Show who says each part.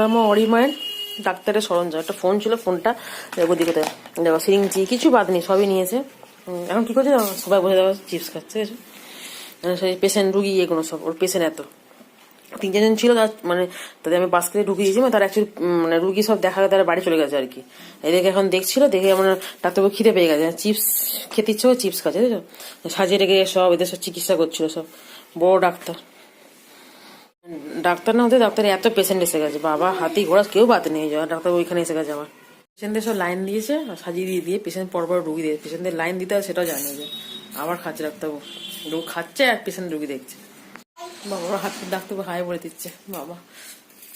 Speaker 1: আমার অরিমায়ের ডাক্তারের সরঞ্জাম, একটা ফোন ছিল, ফোনটা দেখো দিকে দেখো সিরিঞ্জি কিছু বাদ নেই, সবই নিয়েছে। এখন কি করছে সবাই বসে দেখো চিপস খাচ্ছে, সেই পেশেন্ট রুগী এগুলো সব, ওর পেশেন্ট এত 3-4 জন ছিল, তার মানে তাদের আমি বাস্কেটে ঢুকিয়ে দিয়েছি, মানে তারা অ্যাকচুয়ালি মানে রুগী সব দেখা তারা বাড়ি চলে গেছে আর কি। এদেরকে এখন দেখছিল, দেখে আমার ডাক্তারবাবু খিদে পেয়ে গেছে, চিপস খেতে ইচ্ছে করে চিপস খাচ্ছে, বুঝছো, সাজিয়ে রেখে সব এদের সব চিকিৎসা করছিল, সব বড় ডাক্তার। ডাক্তার না হতে ডাক্তার এত পেশেন্ট এসে গেছে, বাবা হাতি ঘোড়া কেউ বাদ নেই যাওয়া, ডাক্তার ওইখানে এসে গেছে আবার। পেশেন্টদের সব লাইন দিয়েছে, সাজিয়ে দিয়ে পেশেন্ট পরপর রুগী দিয়ে, পেশেন্টদের লাইন দিতে হয় সেটাও জানে যে, আবার খাচ্ছে ডাক্তারবাবু, রোগ খাচ্ছে আর পেশেন্ট রুগী দেখছে। বাবা হাত ডাক্তারবাবু হাই বলে দিচ্ছে বাবা।